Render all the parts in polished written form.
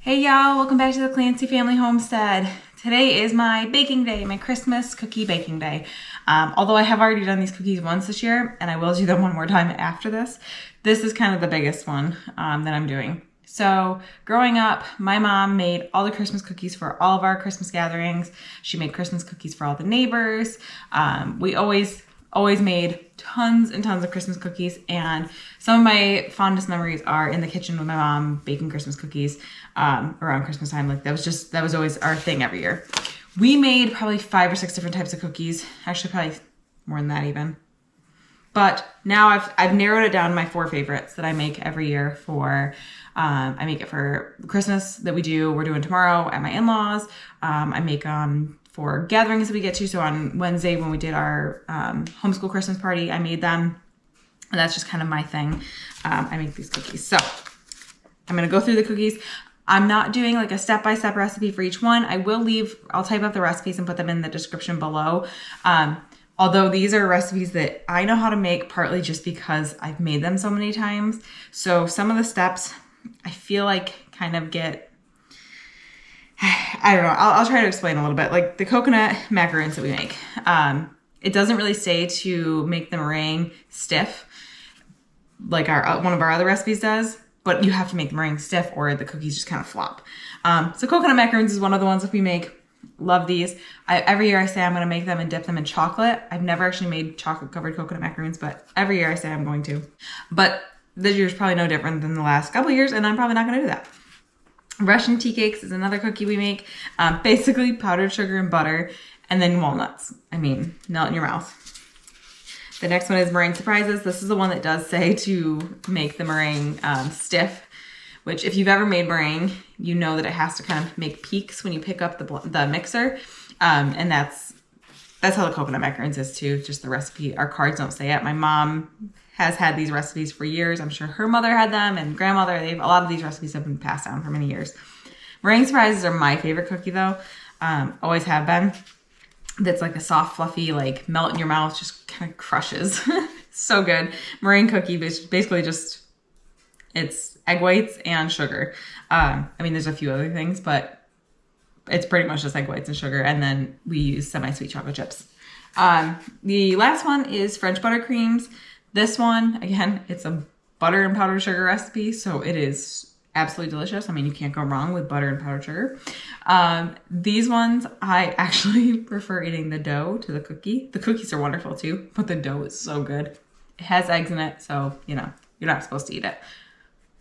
Hey y'all, welcome back to the Clancy Family Homestead. Today is my baking day, my Christmas cookie baking day. Although I have already done these cookies once this year, and I will do them one more time after this. This is kind of the biggest one that I'm doing. So growing up, my mom made all the Christmas cookies for all of our Christmas gatherings. She made Christmas cookies for all the neighbors. We always made tons and tons of Christmas cookies, and some of my fondest memories are in the kitchen with my mom baking Christmas cookies around Christmas time. Like that was always our thing every year. We made probably 5 or 6 different types of cookies. Actually, probably more than that even. But now I've narrowed it down to my 4 favorites that I make every year for. I make it for Christmas that we're doing tomorrow at my in-laws. I make for gatherings that we get to. So on Wednesday when we did our homeschool Christmas party, I made them. And that's just kind of my thing. I make these cookies. So I'm going to go through the cookies. I'm not doing like a step-by-step recipe for each one. I'll type up the recipes and put them in the description below. Although these are recipes that I know how to make partly just because I've made them so many times. So some of the steps I feel like kind of get, I don't know. I'll try to explain a little bit. Like the coconut macaroons that we make. It doesn't really say to make the meringue stiff like one of our other recipes does, but you have to make the meringue stiff or the cookies just kind of flop. So coconut macaroons is one of the ones that we make. Love these. Every year I say I'm going to make them and dip them in chocolate. I've never actually made chocolate covered coconut macaroons, but every year I say I'm going to. But this year's probably no different than the last couple years, and I'm probably not going to do that. Russian tea cakes is another cookie we make. Basically powdered sugar and butter, and then walnuts. I mean, melt in your mouth. The next one is meringue surprises. This is the one that does say to make the meringue stiff, which if you've ever made meringue, you know that it has to kind of make peaks when you pick up the mixer. And that's how the coconut macaroons is too, just the recipe. Our cards don't say it. My mom has had these recipes for years. I'm sure her mother had them and grandmother. A lot of these recipes have been passed down for many years. Meringue surprises are my favorite cookie though. Always have been. That's like a soft, fluffy, like melt in your mouth, just kind of crushes. So good. Meringue cookie, basically just, it's egg whites and sugar. I mean, there's a few other things, but it's pretty much just egg whites and sugar. And then we use semi-sweet chocolate chips. The last one is French buttercreams. This one, again, it's a butter and powdered sugar recipe. So it is absolutely delicious. I mean, you can't go wrong with butter and powdered sugar. These ones, I actually prefer eating the dough to the cookie. The cookies are wonderful too, but the dough is so good. It has eggs in it, so, you're not supposed to eat it,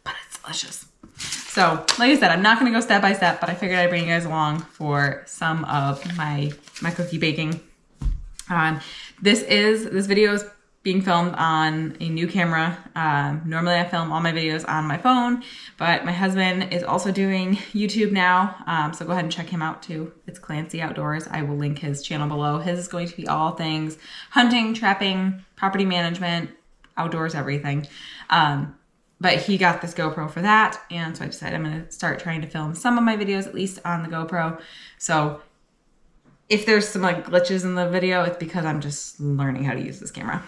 but it's delicious. So, like I said, I'm not going to go step by step, but I figured I'd bring you guys along for some of my cookie baking. This video is being filmed on a new camera. Normally I film all my videos on my phone, but my husband is also doing YouTube now. So go ahead and check him out too. It's Clancy Outdoors. I will link his channel below. His is going to be all things hunting, trapping, property management, outdoors, everything. But he got this GoPro for that. And so I decided I'm going to start trying to film some of my videos, at least on the GoPro. So if there's some like glitches in the video, it's because I'm just learning how to use this camera.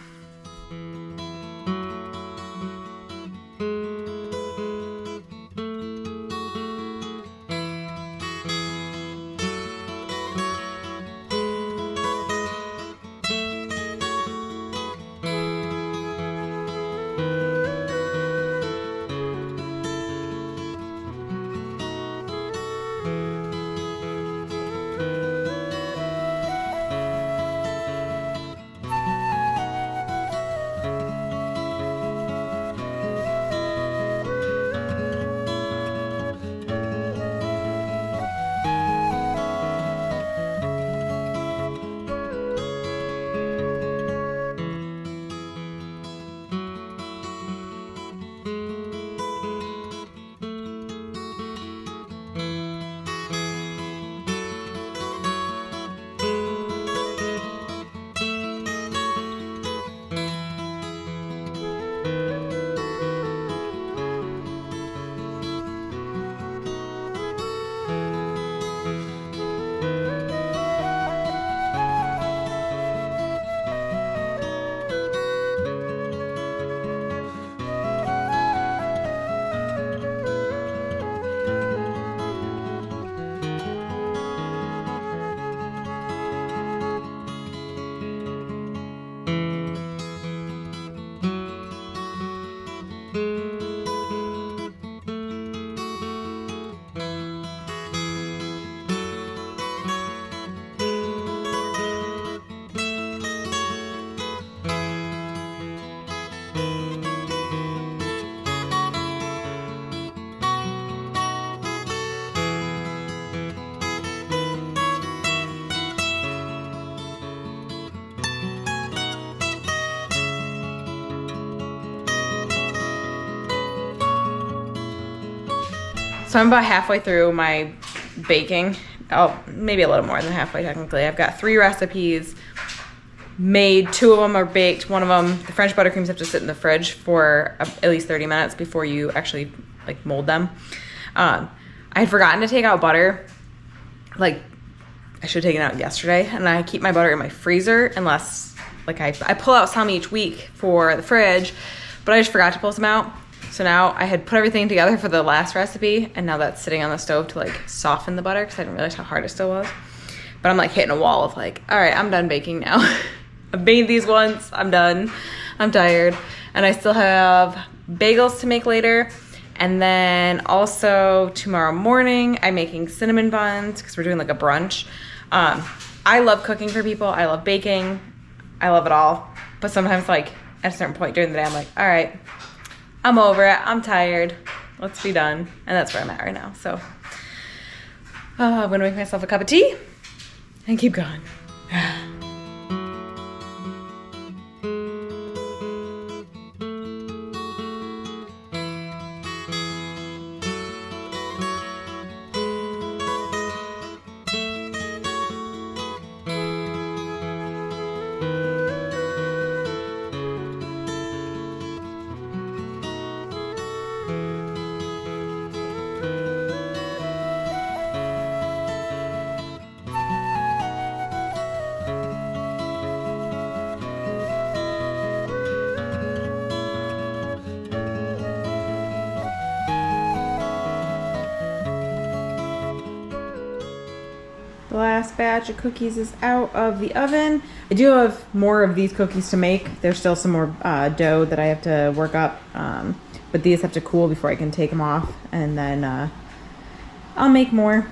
So I'm about halfway through my baking. Oh, maybe a little more than halfway technically. I've got 3 recipes made. 2 of them are baked. One of them, the French buttercreams, have to sit in the fridge for at least 30 minutes before you actually like mold them. I had forgotten to take out butter. Like, I should have taken it out yesterday, and I keep my butter in my freezer unless, like, I pull out some each week for the fridge, but I just forgot to pull some out. So now I had put everything together for the last recipe, and now that's sitting on the stove to like soften the butter because I didn't realize how hard it still was. But I'm like hitting a wall of like, all right, I'm done baking now. I've made these once, I'm done. I'm tired. And I still have bagels to make later. And then also tomorrow morning, I'm making cinnamon buns because we're doing like a brunch. I love cooking for people. I love baking. I love it all. But sometimes like at a certain point during the day, I'm like, all right, I'm over it. I'm tired. Let's be done. And that's where I'm at right now. So I'm gonna make myself a cup of tea and keep going. The last batch of cookies is out of the oven. I do have more of these cookies to make. There's still some more dough that I have to work up, but these have to cool before I can take them off, and then I'll make more.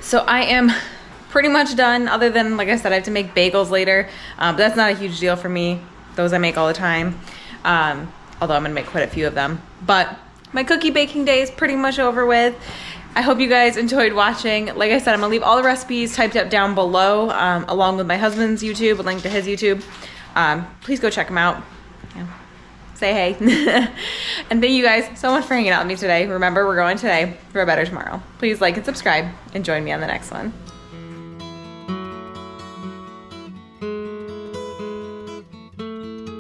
So I am pretty much done, other than, like I said, I have to make bagels later, but that's not a huge deal for me. Those I make all the time, although I'm gonna make quite a few of them. But my cookie baking day is pretty much over with. I hope you guys enjoyed watching. Like I said, I'm gonna leave all the recipes typed up down below, along with my husband's YouTube, a link to his YouTube. Please go check him out. Yeah. Say hey. And thank you guys so much for hanging out with me today. Remember, we're going today for a better tomorrow. Please like and subscribe and join me on the next one.